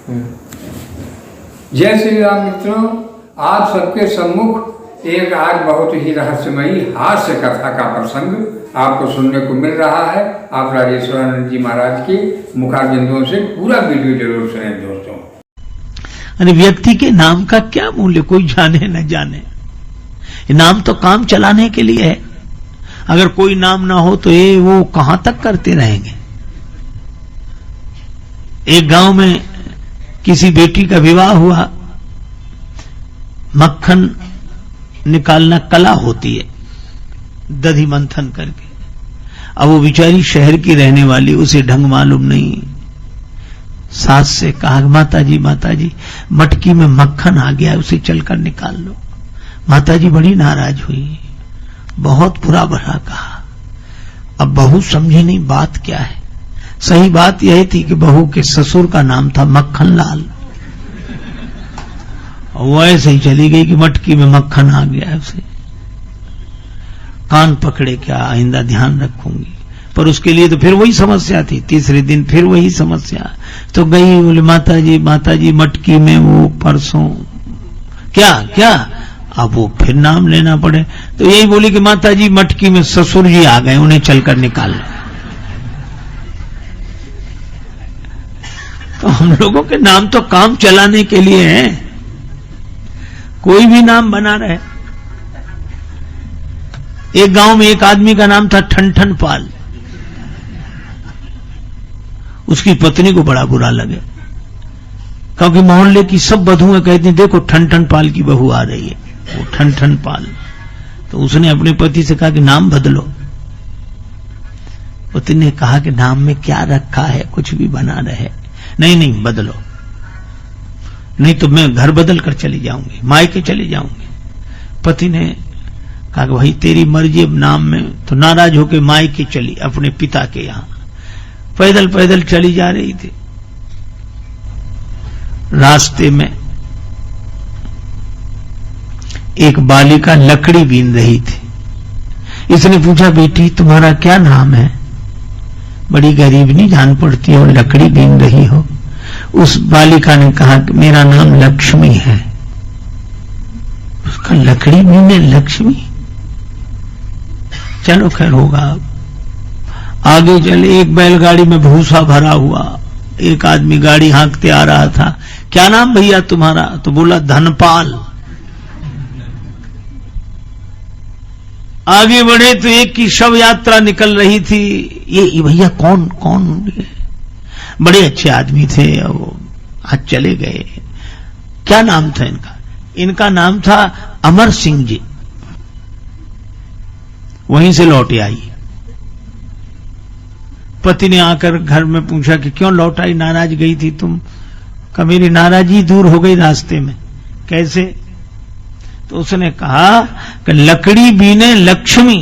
जय श्री राम मित्रों, आप सबके सम्मुख एक आज बहुत ही रहस्यमयी हास्य कथा का प्रसंग आपको सुनने को मिल रहा है। आप राजेश्वरानंद जी महाराज की मुखारबिंदों से पूरा वीडियो जरूर सुनें दोस्तों। अरे व्यक्ति के नाम का क्या मूल्य, कोई जाने न जाने। नाम तो काम चलाने के लिए है। अगर कोई नाम ना हो तो ये वो कहां तक करते रहेंगे। एक गांव में किसी बेटी का विवाह हुआ। मक्खन निकालना कला होती है, दधी मंथन करके। अब वो बेचारी शहर की रहने वाली, उसे ढंग मालूम नहीं। सास से कहा, माता जी मटकी में मक्खन आ गया, उसे चलकर निकाल लो। माता जी बड़ी नाराज हुई, बहुत बुरा भला कहा। अब बहू समझी नहीं बात क्या है। सही बात यह थी कि बहू के ससुर का नाम था मक्खन लाल। वो ऐसे ही चली गई कि मटकी में मक्खन आ गया। उसे कान पकड़े, क्या आइंदा ध्यान रखूंगी। पर उसके लिए तो फिर वही समस्या थी। तीसरे दिन फिर वही समस्या। तो गई, बोले माता जी मटकी में वो परसों क्या। अब वो फिर नाम लेना पड़े तो यही बोली कि माता जी मटकी में ससुर जी आ गए, उन्हें चलकर निकाल लो। तो हम लोगों के नाम तो काम चलाने के लिए हैं। कोई भी नाम बना रहे। एक गांव में एक आदमी का नाम था ठनठन पाल। उसकी पत्नी को बड़ा बुरा लगे, क्योंकि मोहल्ले की सब बधुएं कहती हैं देखो ठनठन पाल की बहू आ रही है, वो ठनठन पाल। तो उसने अपने पति से कहा कि नाम बदलो। पति ने कहा कि नाम में क्या रखा है, कुछ भी बना रहे। नहीं बदलो, नहीं तो मैं घर बदल कर चली जाऊंगी, मायके चली जाऊंगी। पति ने कहा कि भाई तेरी मर्जी, अब नाम में। तो नाराज होकर मायके चली अपने पिता के यहां। पैदल चली जा रही थी। रास्ते में एक बालिका लकड़ी बीन रही थी। इसने पूछा, बेटी तुम्हारा क्या नाम है? बड़ी गरीबनी जान पड़ती है और लकड़ी बीन रही हो। उस बालिका ने कहा कि मेरा नाम लक्ष्मी है। उसका लकड़ी बीने लक्ष्मी, चलो खैर होगा। आगे चले, एक बैलगाड़ी में भूसा भरा हुआ। एक आदमी गाड़ी हाँकते आ रहा था। क्या नाम भैया तुम्हारा? तो बोला धनपाल। आगे बढ़े तो एक की शव यात्रा निकल रही थी। ये भैया कौन? बड़े अच्छे आदमी थे, आज चले गए। क्या नाम था इनका? इनका नाम था अमर सिंह जी। वहीं से लौट आई। पति ने आकर घर में पूछा कि क्यों लौट आई, नाराज गई थी तुम? कहा मेरी नाराजगी दूर हो गई रास्ते में। कैसे? तो उसने कहा कि लकड़ी बीने लक्ष्मी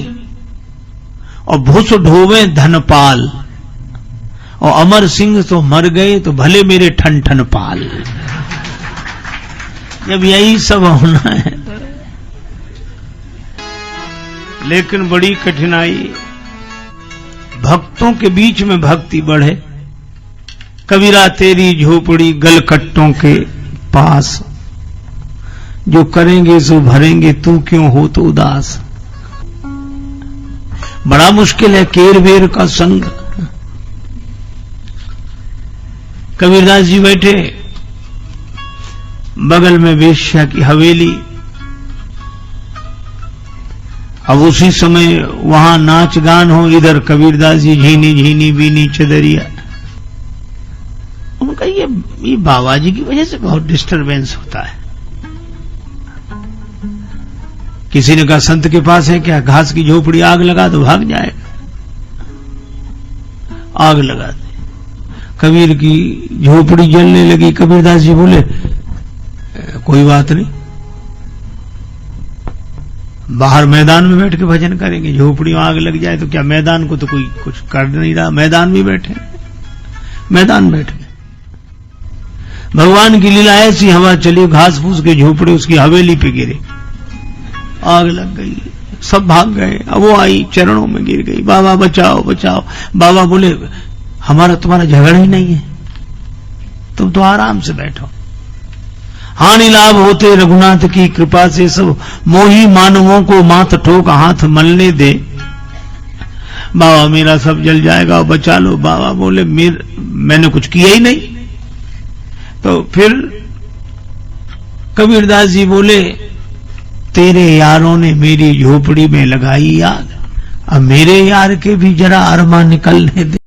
और भूस ढोवे धनपाल, और अमर सिंह तो मर गए तो भले मेरे ठन पाल। जब यही सब होना है, लेकिन बड़ी कठिनाई। भक्तों के बीच में भक्ति बढ़े। कबीरा तेरी झोपड़ी गलकट्टों के पास, जो करेंगे सो भरेंगे, तू क्यों हो तो उदास। बड़ा मुश्किल है केर बेर का संग। कबीरदास जी बैठे, बगल में वेश्या की हवेली। अब उसी समय वहां नाच गान हो, इधर कबीरदास जी झीनी झीनी बीनी चदरिया। उनका ये बाबा जी की वजह से बहुत डिस्टरबेंस होता है। किसी ने कहा संत के पास है क्या? घास की झोपड़ी आग लगा दो, भाग जाएगा। आग लगा दे, कबीर की झोपड़ी जलने लगी। कबीरदास जी बोले कोई बात नहीं, बाहर मैदान में बैठ के भजन करेंगे। झोपड़ी में आग लग जाए तो क्या, मैदान को तो कोई कुछ कर नहीं रहा। मैदान में बैठ गए। भगवान की लीला ऐसी, हवा चली, घास फूस के झोपड़े उसकी हवेली पे गिरे, आग लग गई, सब भाग गए। अब वो आई, चरणों में गिर गई, बाबा बचाओ बचाओ। बाबा बोले हमारा तुम्हारा झगड़ा ही नहीं है, तुम तो आराम से बैठो। हानि लाभ होते रघुनाथ की कृपा से, सब मोही मानवों को माथ ठोक हाथ मलने दे। बाबा मेरा सब जल जाएगा, बचा लो। बाबा बोले मैंने कुछ किया ही नहीं। तो फिर कबीरदास जी बोले तेरे यारों ने मेरी झोपड़ी में लगाई आग, अब मेरे यार के भी जरा अरमा निकलने दे।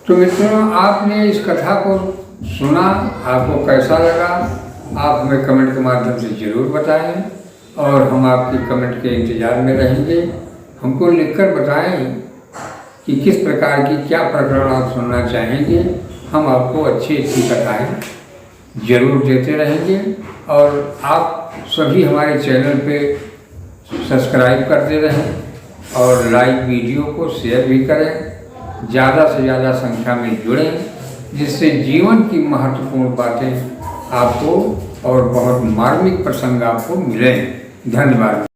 तो मित्रों, आपने इस कथा को सुना, आपको कैसा लगा आप हमें कमेंट के माध्यम से जरूर बताएं और हम आपके कमेंट के इंतजार में रहेंगे। हमको लिखकर बताएं कि किस प्रकार की क्या प्रकरण आप सुनना चाहेंगे। हम आपको अच्छी अच्छी कथाएं जरूर देते रहेंगे और आप सभी हमारे चैनल पे सब्सक्राइब करते रहें और लाइव वीडियो को शेयर भी करें। ज़्यादा से ज़्यादा संख्या में जुड़ें, जिससे जीवन की महत्वपूर्ण बातें आपको और बहुत मार्मिक प्रसंग आपको मिलें। धन्यवाद।